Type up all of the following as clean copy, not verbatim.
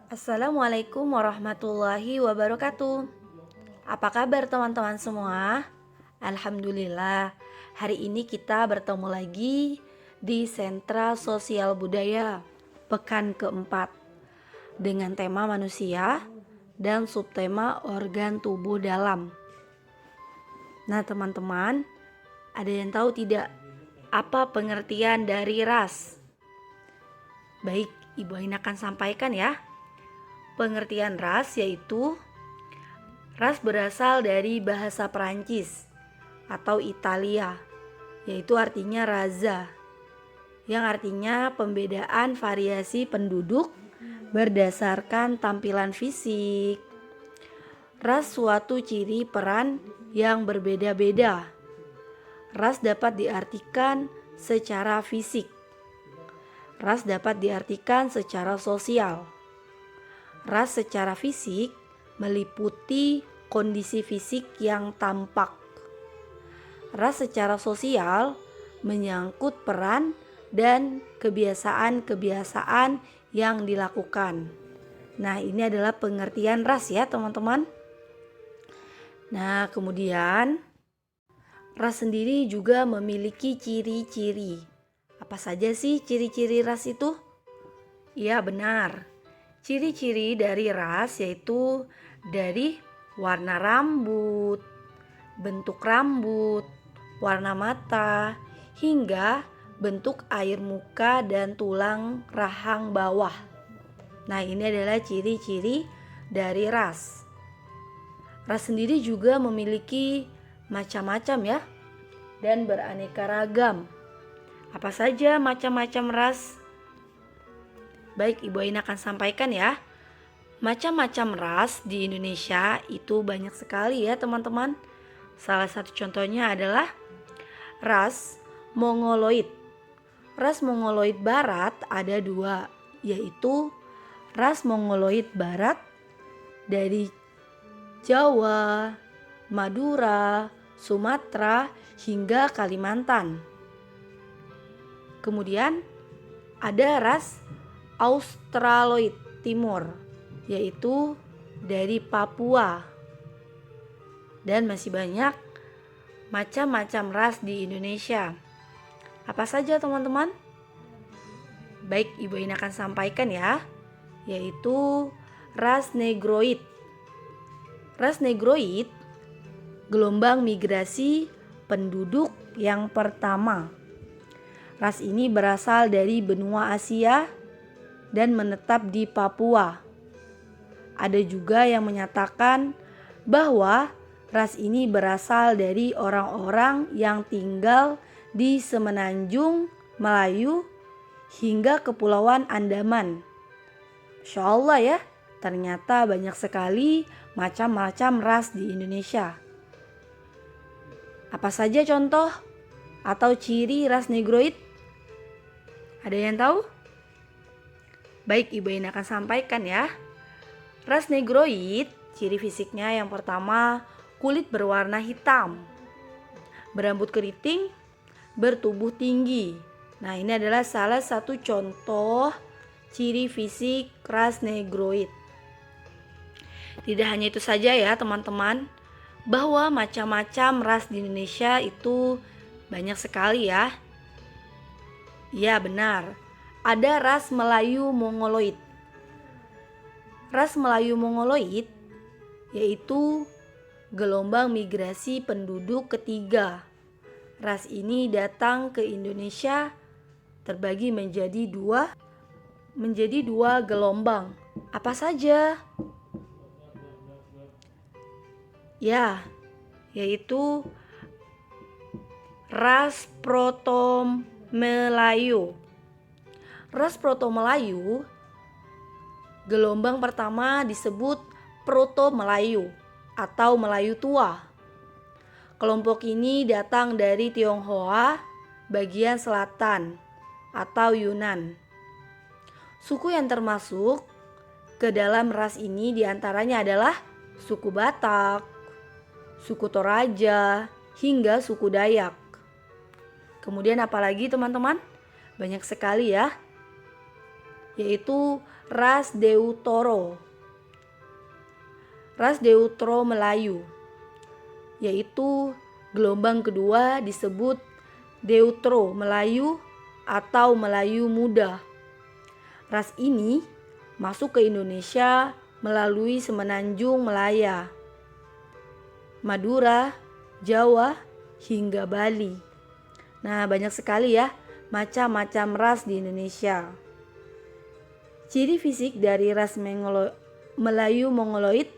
Assalamualaikum warahmatullahi wabarakatuh. Apa kabar teman-teman semua? Alhamdulillah, hari ini kita bertemu lagi di Sentra Sosial Budaya Pekan keempat dengan tema manusia dan subtema organ tubuh dalam. Nah teman-teman, ada yang tahu tidak apa pengertian dari ras? Baik, Ibu Aina akan sampaikan ya. Pengertian ras yaitu ras berasal dari bahasa Perancis atau Italia, yaitu artinya raza, yang artinya pembedaan variasi penduduk berdasarkan tampilan fisik. Ras suatu ciri peran yang berbeda-beda. Ras dapat diartikan secara fisik. Ras dapat diartikan secara sosial. Ras secara fisik meliputi kondisi fisik yang tampak. Ras secara sosial menyangkut peran dan kebiasaan-kebiasaan yang dilakukan. Nah, ini adalah pengertian ras ya, teman-teman. Nah, kemudian ras sendiri juga memiliki ciri-ciri. Apa saja sih ciri-ciri ras itu? Iya, benar. Ciri-ciri dari ras yaitu dari warna rambut, bentuk rambut, warna mata, hingga bentuk air muka dan tulang rahang bawah. Nah, ini adalah ciri-ciri dari ras. Ras sendiri juga memiliki macam-macam ya, dan beraneka ragam. Apa saja macam-macam ras? Baik, Ibu Aina akan sampaikan ya. Macam-macam ras di Indonesia itu banyak sekali ya teman-teman. Salah satu contohnya adalah ras Mongoloid. Ras Mongoloid Barat ada dua, yaitu ras Mongoloid Barat dari Jawa, Madura, Sumatera, hingga Kalimantan. Kemudian ada ras Australoid Timur, yaitu dari Papua. Dan masih banyak macam-macam ras di Indonesia. Apa saja teman-teman? Baik, Ibu Aina akan sampaikan ya, yaitu ras Negroid. Ras Negroid gelombang migrasi penduduk yang pertama. Ras ini berasal dari benua Asia dan menetap di Papua. Ada juga yang menyatakan bahwa ras ini berasal dari orang-orang yang tinggal di Semenanjung Melayu hingga Kepulauan Andaman. Masya Allah ya, ternyata banyak sekali macam-macam ras di Indonesia. Apa saja contoh atau ciri ras Negroid? Ada yang tahu? Baik, Ibu Aina akan sampaikan ya. Ras Negroid, ciri fisiknya yang pertama, kulit berwarna hitam, berambut keriting, bertubuh tinggi. Nah, ini adalah salah satu contoh ciri fisik ras Negroid. Tidak hanya itu saja ya teman-teman, bahwa macam-macam ras di Indonesia itu banyak sekali ya. Ya benar, ada ras Melayu Mongoloid. Ras Melayu Mongoloid yaitu gelombang migrasi penduduk ketiga. Ras ini datang ke Indonesia terbagi menjadi dua gelombang. Apa saja? Ya, yaitu ras Proto Melayu. Ras Proto Melayu gelombang pertama disebut Proto Melayu atau Melayu tua. Kelompok ini datang dari Tionghoa bagian selatan atau Yunan. Suku yang termasuk ke dalam ras ini diantaranya adalah suku Batak, suku Toraja, hingga suku Dayak. Kemudian apalagi teman-teman? Banyak sekali ya. yaitu ras Deutero. Ras Deutero Melayu, yaitu gelombang kedua disebut Deutero Melayu atau Melayu Muda. Ras ini masuk ke Indonesia melalui Semenanjung Malaya, Madura, Jawa, hingga Bali. Nah, banyak sekali ya macam-macam ras di Indonesia. Ciri fisik dari ras Melayu Mongoloid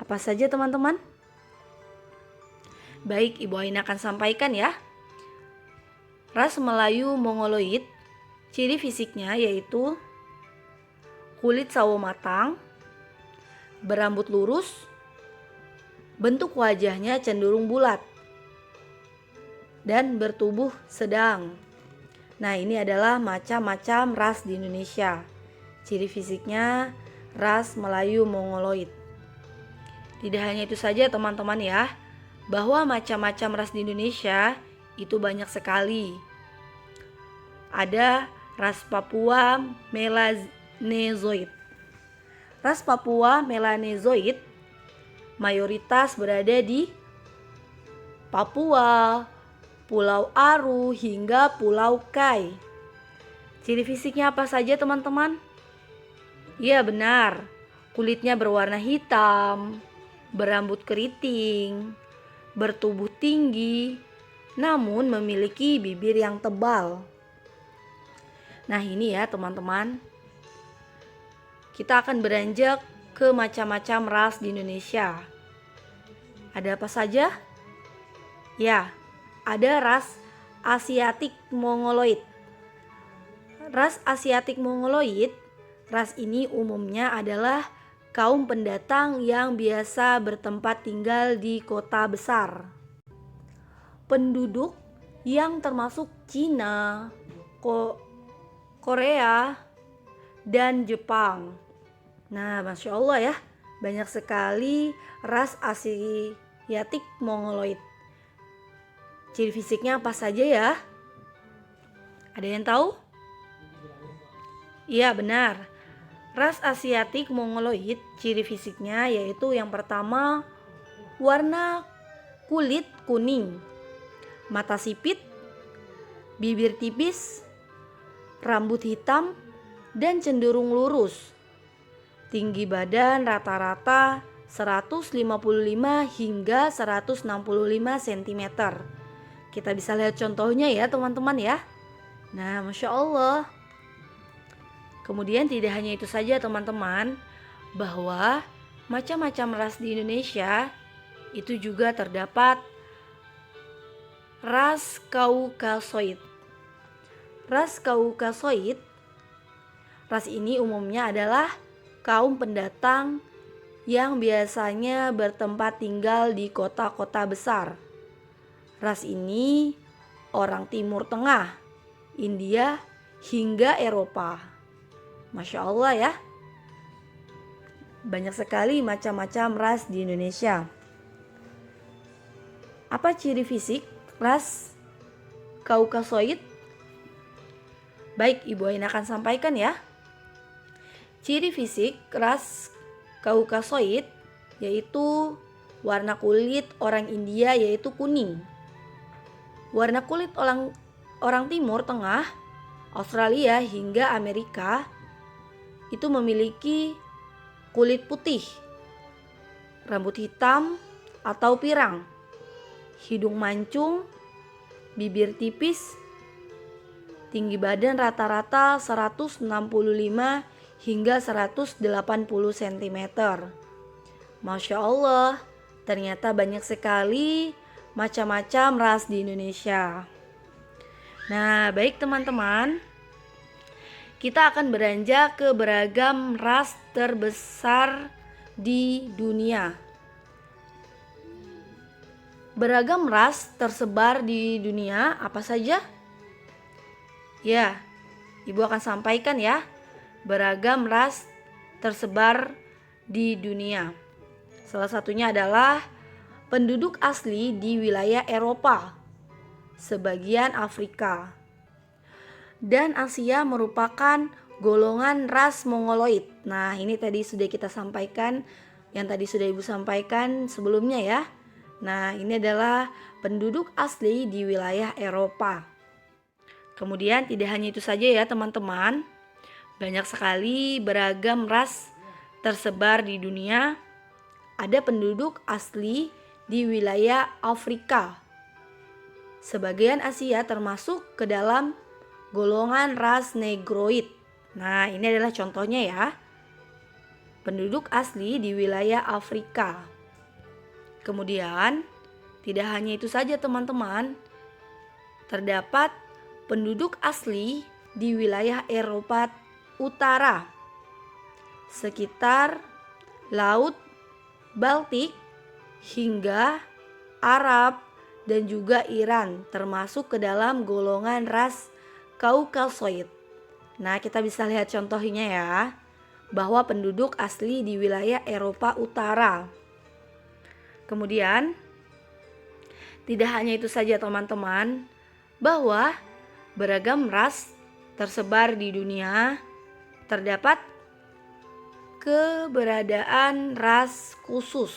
apa saja teman-teman? Baik, Ibu Aina akan sampaikan ya. Ras Melayu Mongoloid, ciri fisiknya yaitu kulit sawo matang, berambut lurus, bentuk wajahnya cenderung bulat, dan bertubuh sedang. Nah, ini adalah macam-macam ras di Indonesia. Ciri fisiknya ras Melayu Mongoloid. Tidak hanya itu saja teman-teman ya, bahwa macam-macam ras di Indonesia itu banyak sekali. Ada ras Papua Melanezoid. Ras Papua Melanezoid mayoritas berada di Papua, Pulau Aru, hingga Pulau Kai. Ciri fisiknya apa saja teman-teman? Iya benar, kulitnya berwarna hitam, berambut keriting, bertubuh tinggi, namun memiliki bibir yang tebal. Nah ini ya teman-teman, kita akan beranjak ke macam-macam ras di Indonesia. Ada apa saja? Ya, ada ras Asiatic Mongoloid. Ras Asiatic Mongoloid, ras ini umumnya adalah kaum pendatang yang biasa bertempat tinggal di kota besar. Penduduk yang termasuk Cina, Korea, dan Jepang. Nah, Masya Allah ya, banyak sekali ras Asiatic Mongoloid. Ciri fisiknya apa saja ya? Ada yang tahu? Iya benar. Ras Asiatic Mongoloid, ciri fisiknya yaitu yang pertama, warna kulit kuning, mata sipit, bibir tipis, rambut hitam, dan cenderung lurus. Tinggi badan rata-rata 155 hingga 165 cm. Kita bisa lihat contohnya ya teman-teman ya. Nah, Masya Allah. Kemudian tidak hanya itu saja teman-teman, bahwa macam-macam ras di Indonesia itu juga terdapat ras Kaukasoid. Ras Kaukasoid, ras ini umumnya adalah kaum pendatang yang biasanya bertempat tinggal di kota-kota besar. Ras ini orang Timur Tengah, India, hingga Eropa. Masya Allah ya, banyak sekali macam-macam ras di Indonesia. Apa ciri fisik ras Kaukasoid? Baik, Ibu Aina akan sampaikan ya. Ciri fisik ras Kaukasoid yaitu warna kulit orang India yaitu kuning. Warna kulit orang Timur Tengah, Australia hingga Amerika itu memiliki kulit putih, rambut hitam atau pirang, hidung mancung, bibir tipis, tinggi badan rata-rata 165 hingga 180 cm. Masya Allah, ternyata banyak sekali macam-macam ras di Indonesia. Nah, baik teman-teman, kita akan beranjak ke beragam ras terbesar di dunia. Beragam ras tersebar di dunia apa saja? Ya, Ibu akan sampaikan ya. Beragam ras tersebar di dunia. Salah satunya adalah penduduk asli di wilayah Eropa, sebagian Afrika, dan Asia merupakan golongan ras Mongoloid. Nah, ini tadi sudah kita sampaikan, yang tadi sudah Ibu sampaikan sebelumnya ya. Nah, ini adalah penduduk asli di wilayah Eropa. Kemudian tidak hanya itu saja ya teman-teman. Banyak sekali beragam ras tersebar di dunia. Ada penduduk asli di wilayah Afrika. Sebagian Asia termasuk ke dalam golongan ras Negroid. Nah, ini adalah contohnya ya. Penduduk asli di wilayah Afrika. Kemudian, tidak hanya itu saja teman-teman. Terdapat penduduk asli di wilayah Eropa Utara. Sekitar Laut Baltik hingga Arab dan juga Iran termasuk ke dalam golongan ras Kaukasoid. Nah, kita bisa lihat contohnya ya, bahwa penduduk asli di wilayah Eropa Utara. Kemudian, tidak hanya itu saja teman-teman, bahwa beragam ras tersebar di dunia. Terdapat keberadaan ras khusus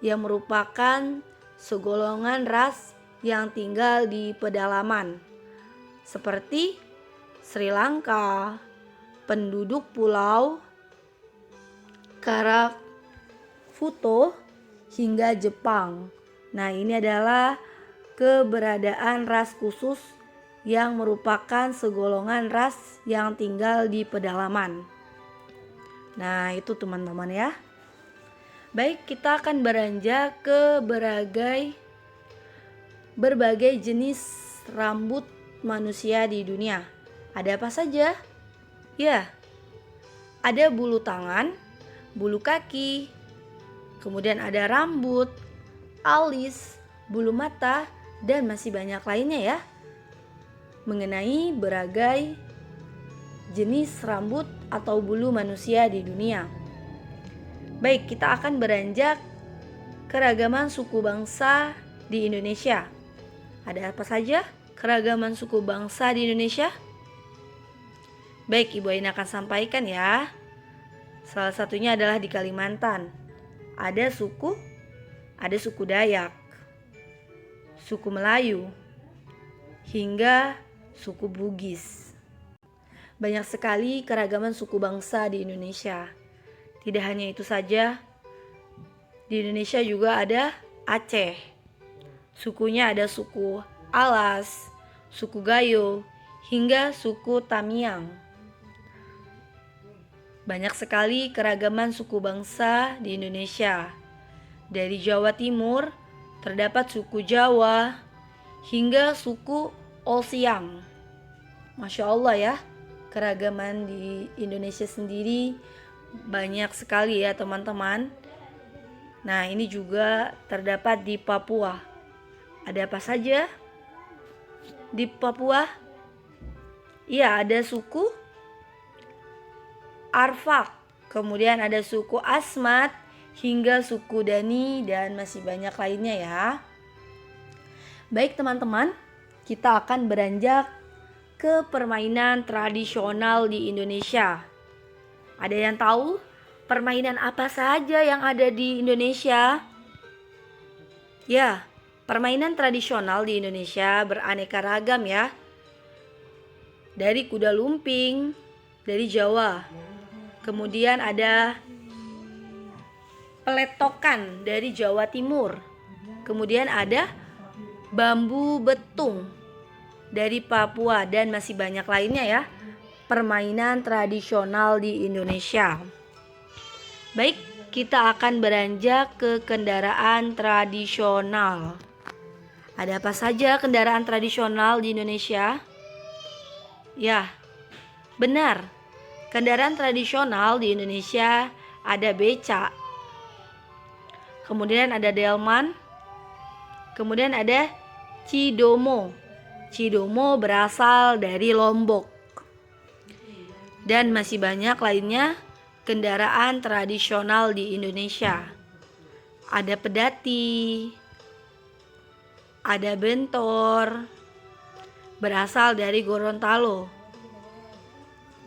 yang merupakan segolongan ras yang tinggal di pedalaman, seperti Sri Lanka, penduduk pulau Karafuto hingga Jepang. Nah, ini adalah keberadaan ras khusus yang merupakan segolongan ras yang tinggal di pedalaman. Nah, itu teman-teman ya. Baik, kita akan beranjak ke berbagai jenis rambut manusia di dunia. Ada apa saja? Ya, ada bulu tangan, bulu kaki, kemudian ada rambut, alis, bulu mata, dan masih banyak lainnya ya. Mengenai berbagai jenis rambut atau bulu manusia di dunia. Baik, kita akan beranjak keragaman suku bangsa di Indonesia. Ada apa saja keragaman suku bangsa di Indonesia? Baik, Ibu Aina akan sampaikan ya. Salah satunya adalah di Kalimantan. Ada suku Dayak, suku Melayu, hingga suku Bugis. Banyak sekali keragaman suku bangsa di Indonesia. Tidak hanya itu saja, di Indonesia juga ada Aceh. Sukunya ada suku Alas, suku Gayo, hingga suku Tamiang. Banyak sekali keragaman suku bangsa di Indonesia. Dari Jawa Timur terdapat suku Jawa hingga suku Osiang. Masya Allah ya, keragaman di Indonesia sendiri banyak sekali ya teman-teman. Nah, ini juga terdapat di Papua. Ada apa saja di Papua? Iya, ada suku Arfak, kemudian ada suku Asmat, hingga suku Dani, dan masih banyak lainnya ya. Baik teman-teman, kita akan beranjak ke permainan tradisional di Indonesia. Ada yang tahu permainan apa saja yang ada di Indonesia? Ya, permainan tradisional di Indonesia beraneka ragam ya. Dari kuda lumping dari Jawa. Kemudian ada peletokan dari Jawa Timur. Kemudian ada bambu betung dari Papua, dan masih banyak lainnya ya. Permainan tradisional di Indonesia. Baik, kita akan beranjak ke kendaraan tradisional. Ada apa saja kendaraan tradisional di Indonesia? Ya, benar. Kendaraan tradisional di Indonesia ada beca. Kemudian ada delman. Kemudian ada cidomo. Cidomo berasal dari Lombok. Dan masih banyak lainnya kendaraan tradisional di Indonesia. Ada pedati, ada bentor, berasal dari Gorontalo.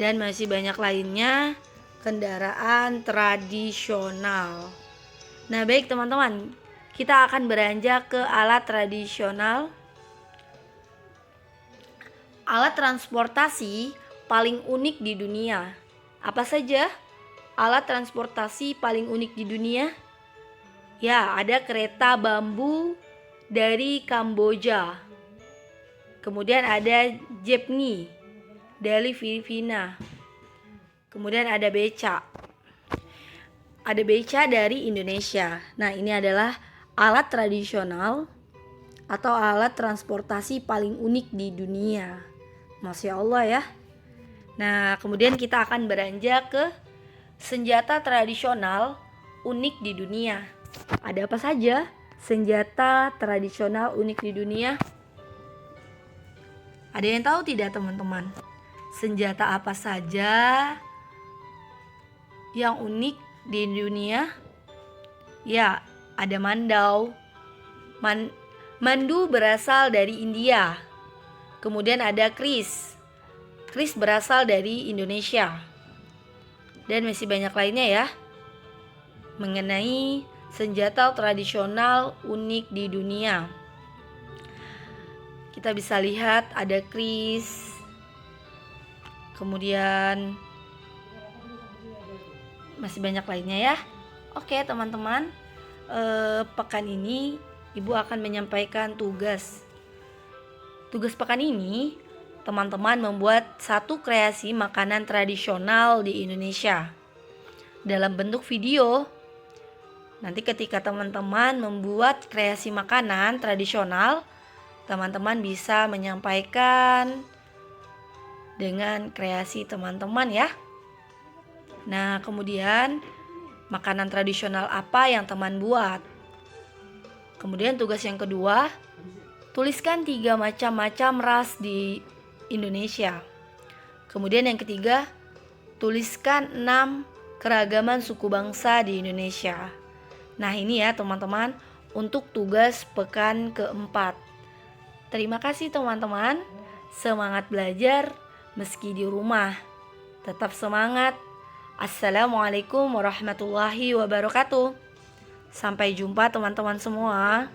dan masih banyak lainnya kendaraan tradisional. Nah, baik teman-teman, kita akan beranjak ke alat tradisional. Alat transportasi paling unik di dunia. Apa saja alat transportasi paling unik di dunia? Ya, ada kereta bambu dari Kamboja. Kemudian ada jeepney dari Filipina. Kemudian ada beca. Ada beca dari Indonesia. Nah, ini adalah alat tradisional atau alat transportasi paling unik di dunia. Masya Allah ya. Nah, kemudian kita akan beranjak ke senjata tradisional unik di dunia. Ada apa saja senjata tradisional unik di dunia? Ada yang tahu tidak teman-teman? Senjata apa saja yang unik di dunia? Ya, ada mandau. Mandu berasal dari India. Kemudian ada kris. Kris berasal dari Indonesia. Dan masih banyak lainnya ya. Mengenai senjata tradisional unik di dunia. Kita bisa lihat ada kris. Kemudian masih banyak lainnya ya. Oke teman-teman, pekan ini Ibu akan menyampaikan tugas. Tugas pekan ini, teman-teman membuat satu kreasi makanan tradisional di Indonesia dalam bentuk video. Nanti ketika teman-teman membuat kreasi makanan tradisional, teman-teman bisa menyampaikan dengan kreasi teman-teman ya. Nah, kemudian makanan tradisional apa yang teman buat? Kemudian tugas yang kedua, tuliskan 3 macam-macam ras di Indonesia. Kemudian yang ketiga, tuliskan 6 keragaman suku bangsa di Indonesia. Nah, ini ya teman-teman untuk tugas pekan keempat. Terima kasih teman-teman. Semangat belajar meski di rumah. Tetap semangat. Assalamualaikum warahmatullahi wabarakatuh. Sampai jumpa teman-teman semua.